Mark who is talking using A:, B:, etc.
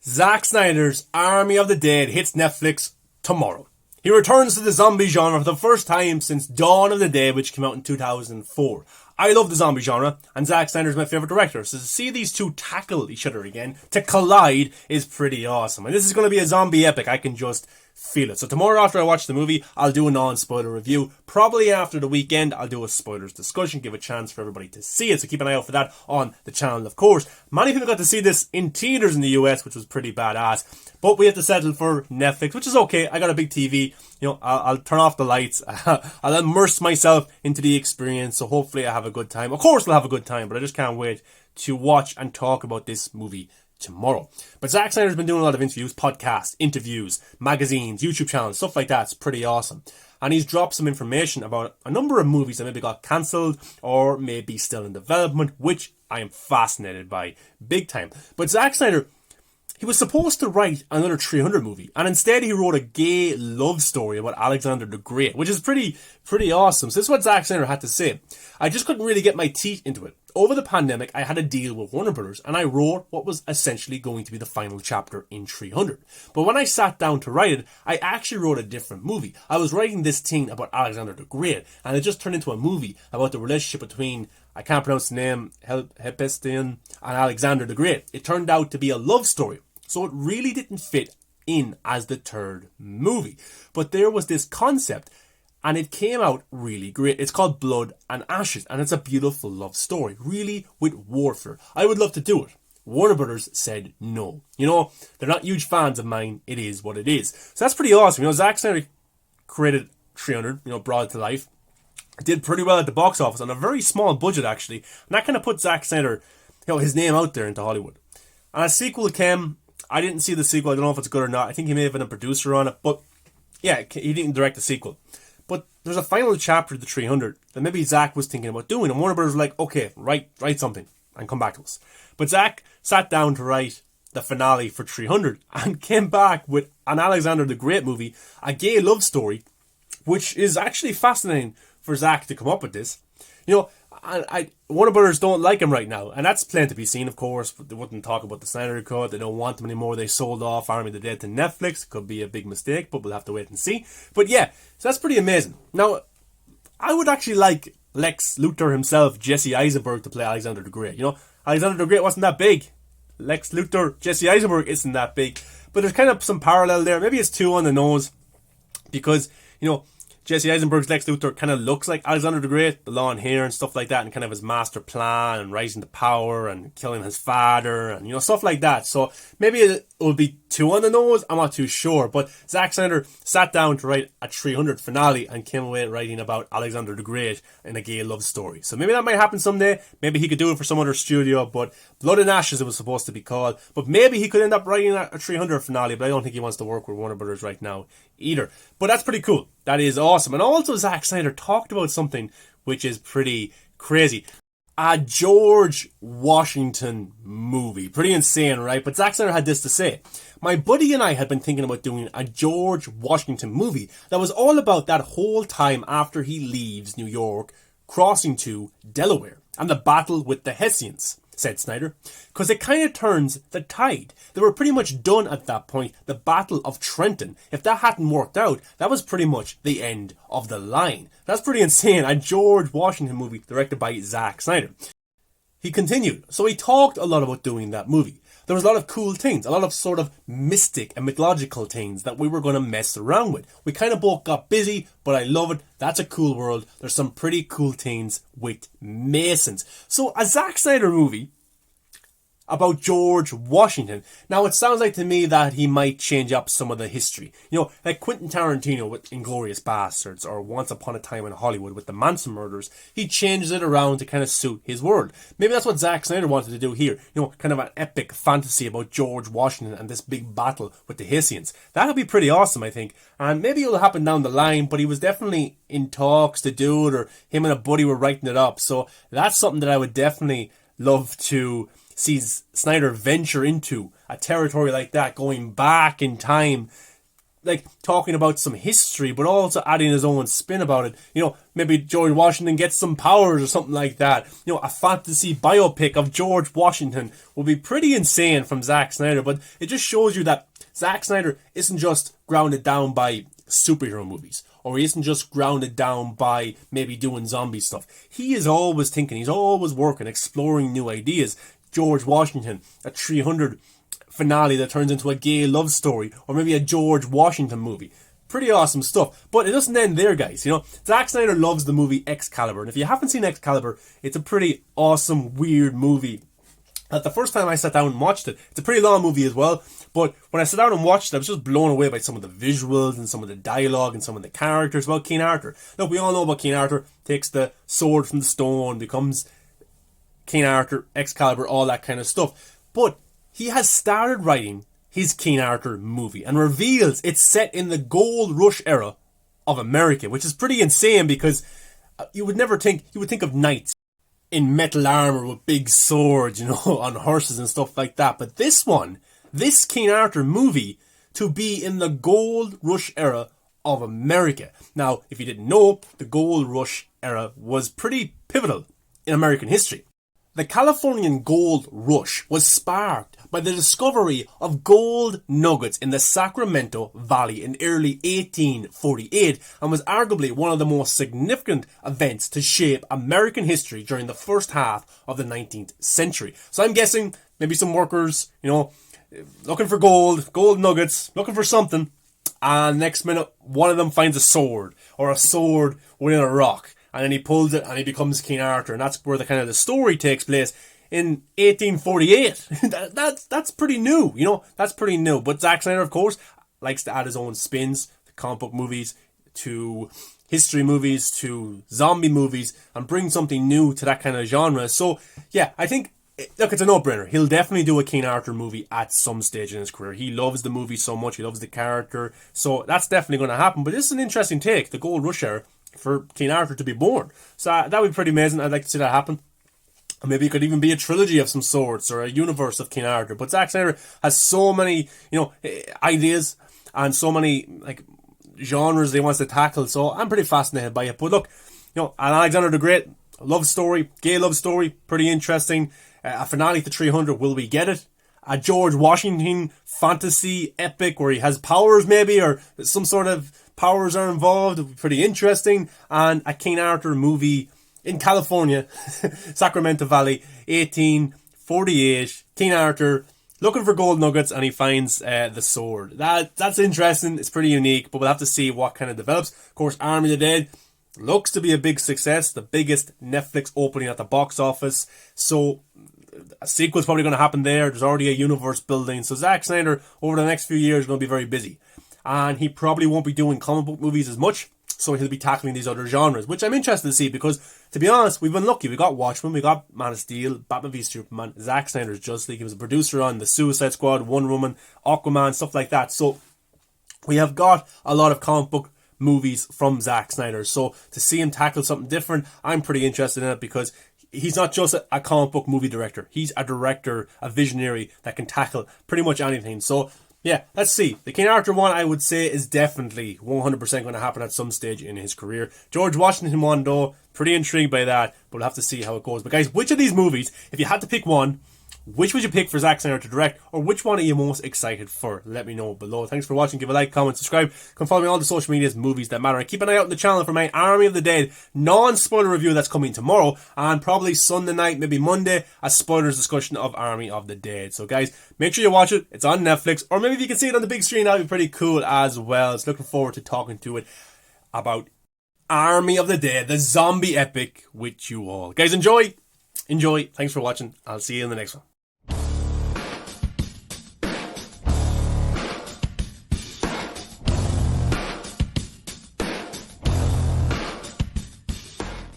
A: Zack Snyder's Army of the Dead hits Netflix tomorrow. He returns to the zombie genre for the first time since Dawn of the Dead, which came out in 2004. I love the zombie genre, and Zack Snyder is my favourite director, so to see these two tackle each other again, to collide, is pretty awesome. And this is going to be a zombie epic, I can just feel it. So tomorrow after I watch the movie, I'll do a non-spoiler review. Probably after the weekend, I'll do a spoilers discussion, give a chance for everybody to see it, so keep an eye out for that on the channel, of course. Many people got to see this in theatres in the US, which was pretty badass, but we have to settle for Netflix, which is okay. I got a big TV, I'll turn off the lights, I'll immerse myself into the experience, so hopefully I have a good time. Of course I'll have a good time, but I just can't wait to watch and talk about this movie tomorrow. But Zack Snyder's been doing a lot of interviews, podcasts, interviews, magazines, YouTube channels, stuff like that. It's pretty awesome. And he's dropped some information about a number of movies that maybe got cancelled or maybe still in development, which I am fascinated by big time. But Zack Snyder, he was supposed to write another 300 movie, and instead he wrote a gay love story about Alexander the Great, which is pretty awesome. So this is what Zack Snyder had to say. I just couldn't really get my teeth into it. Over the pandemic, I had a deal with Warner Brothers, and I wrote what was essentially going to be the final chapter in 300. But when I sat down to write it, I actually wrote a different movie. I was writing this thing about Alexander the Great, and it just turned into a movie about the relationship between, I can't pronounce the name, Hephaestion and Alexander the Great. It turned out to be a love story, so it really didn't fit in as the third movie. But there was this concept, and it came out really great. It's called Blood and Ashes, and it's a beautiful love story, really with warfare. I would love to do it. Warner Brothers said no. They're not huge fans of mine. It is what it is. So that's pretty awesome. Zack Snyder created 300, brought it to life. Did pretty well at the box office on a very small budget, actually. And that kind of put Zack Snyder, his name out there into Hollywood. And a sequel came. I didn't see the sequel. I don't know if it's good or not. I think he may have been a producer on it. But yeah, he didn't direct the sequel. But there's a final chapter of the 300 that maybe Zack was thinking about doing. And Warner Brothers was like, okay, write something and come back to us. But Zack sat down to write the finale for 300 and came back with an Alexander the Great movie, a gay love story, which is actually fascinating for Zack to come up with this. Warner Brothers don't like him right now, and that's plain to be seen, of course. But they wouldn't talk about the Snyder Cut. They don't want him anymore. They sold off Army of the Dead to Netflix. Could be a big mistake, but we'll have to wait and see. But yeah, so that's pretty amazing. Now, I would actually like Lex Luthor himself, Jesse Eisenberg, to play Alexander the Great. Alexander the Great wasn't that big. Lex Luthor, Jesse Eisenberg isn't that big. But there's kind of some parallel there. Maybe it's too on the nose because, Jesse Eisenberg's Lex Luthor kind of looks like Alexander the Great, the long hair and stuff like that, and kind of his master plan and rising to power and killing his father and, stuff like that. So maybe it will be too on the nose, I'm not too sure. But Zack Snyder sat down to write a 300 finale and came away writing about Alexander the Great in a gay love story. So maybe that might happen someday. Maybe he could do it for some other studio, but Blood and Ashes it was supposed to be called. But maybe he could end up writing a 300 finale, but I don't think he wants to work with Warner Brothers right now either. But that's pretty cool. That is awesome. And also Zack Snyder talked about something which is pretty crazy. A George Washington movie. Pretty insane, right? But Zack Snyder had this to say. My buddy and I had been thinking about doing a George Washington movie that was all about that whole time after he leaves New York, crossing to Delaware, and the battle with the Hessians, said Snyder, because it kind of turns the tide. They were pretty much done at that point, the Battle of Trenton. If that hadn't worked out, that was pretty much the end of the line. That's pretty insane. A George Washington movie directed by Zack Snyder. He continued, so he talked a lot about doing that movie. There was a lot of cool things, a lot of sort of mystic and mythological things that we were going to mess around with. We kind of both got busy, but I love it. That's a cool world. There's some pretty cool things with Masons. So a Zack Snyder movie about George Washington. Now, it sounds like to me that he might change up some of the history. Like Quentin Tarantino with Inglourious Bastards or Once Upon a Time in Hollywood with the Manson murders. He changes it around to kind of suit his world. Maybe that's what Zack Snyder wanted to do here. Kind of an epic fantasy about George Washington and this big battle with the Hessians. That'll be pretty awesome, I think. And maybe it'll happen down the line, but he was definitely in talks to do it, or him and a buddy were writing it up. So that's something that I would definitely love to see Snyder venture into, a territory like that, going back in time like talking about some history, but also adding his own spin about it. You know, maybe George Washington gets some powers or something like that. You know, a fantasy biopic of George Washington would be pretty insane from Zack Snyder, but it just shows you that Zack Snyder isn't just grounded down by superhero movies, or he isn't just grounded down by maybe doing zombie stuff. He is always thinking, he's always working, exploring new ideas. George Washington, a 300 finale that turns into a gay love story, or maybe a George Washington movie. Pretty awesome stuff. But it doesn't end there, guys. You know, Zack Snyder loves the movie Excalibur, and if you haven't seen Excalibur, it's a pretty awesome, weird movie. The first time I sat down and watched it, it's a pretty long movie as well, but when I sat down and watched it, I was just blown away by some of the visuals and some of the dialogue and some of the characters about King Arthur. Look, we all know about King Arthur, takes the sword from the stone, becomes King Arthur, Excalibur, all that kind of stuff. But he has started writing his King Arthur movie and reveals it's set in the gold rush era of America, which is pretty insane because you would think of knights in metal armor with big swords, you know, on horses and stuff like that. But this King Arthur movie, to be in the gold rush era of America. Now, if you didn't know, the gold rush era was pretty pivotal in American history. The Californian gold rush was sparked by the discovery of gold nuggets in the Sacramento Valley in early 1848 and was arguably one of the most significant events to shape American history during the first half of the 19th century. So I'm guessing maybe some workers, you know, looking for gold nuggets, looking for something, and next minute one of them finds a sword within a rock. And then he pulls it and he becomes King Arthur. And that's where the story takes place in 1848. That's pretty new, you know. That's pretty new. But Zack Snyder, of course, likes to add his own spins to comic book movies, to history movies, to zombie movies, and bring something new to that kind of genre. So, yeah, I think, look, it's a no-brainer. He'll definitely do a King Arthur movie at some stage in his career. He loves the movie so much. He loves the character. So that's definitely going to happen. But this is an interesting take, the Gold Rush era, for King Arthur to be born. So that would be pretty amazing. I'd like to see that happen. Maybe it could even be a trilogy of some sorts, or a universe of King Arthur. But Zack Snyder has so many, you know, ideas and so many genres he wants to tackle. So I'm pretty fascinated by it. But look, you know, Alexander the Great, love story, gay love story, pretty interesting. A finale to 300, will we get it? A George Washington fantasy epic where he has powers maybe, or some sort of powers are involved, it'll be pretty interesting. And a King Arthur movie in California, Sacramento Valley, 1848, King Arthur looking for gold nuggets and he finds the sword. That's interesting, it's pretty unique, but we'll have to see what kind of develops. Of course, Army of the Dead looks to be a big success, the biggest Netflix opening at the box office. So a sequel's probably going to happen there. There's already a universe building. So Zack Snyder, over the next few years, is going to be very busy. And he probably won't be doing comic book movies as much, so he'll be tackling these other genres, which I'm interested to see because, to be honest, we've been lucky. We got Watchmen, we got Man of Steel, Batman v Superman, Zack Snyder's Justice League. He was a producer on The Suicide Squad, Wonder Woman, Aquaman, stuff like that. So we have got a lot of comic book movies from Zack Snyder. So to see him tackle something different, I'm pretty interested in it because he's not just a comic book movie director. He's a director, a visionary that can tackle pretty much anything. So yeah, let's see. The King Arthur one, I would say, is definitely 100% going to happen at some stage in his career. George Washington one, though, pretty intrigued by that, but we'll have to see how it goes. But guys, which of these movies, if you had to pick one, which would you pick for Zack Snyder to direct, or which one are you most excited for? Let me know below. Thanks for watching. Give a like, comment, subscribe. Come follow me on all the social medias, movies that matter. And keep an eye out on the channel for my Army of the Dead non-spoiler review that's coming tomorrow, and probably Sunday night, maybe Monday, a spoilers discussion of Army of the Dead. So guys, make sure you watch it. It's on Netflix, or maybe if you can see it on the big screen, that'd be pretty cool as well. So looking forward to talking to it about Army of the Dead, the zombie epic, with you all. Guys, enjoy. Thanks for watching. I'll see you in the next one.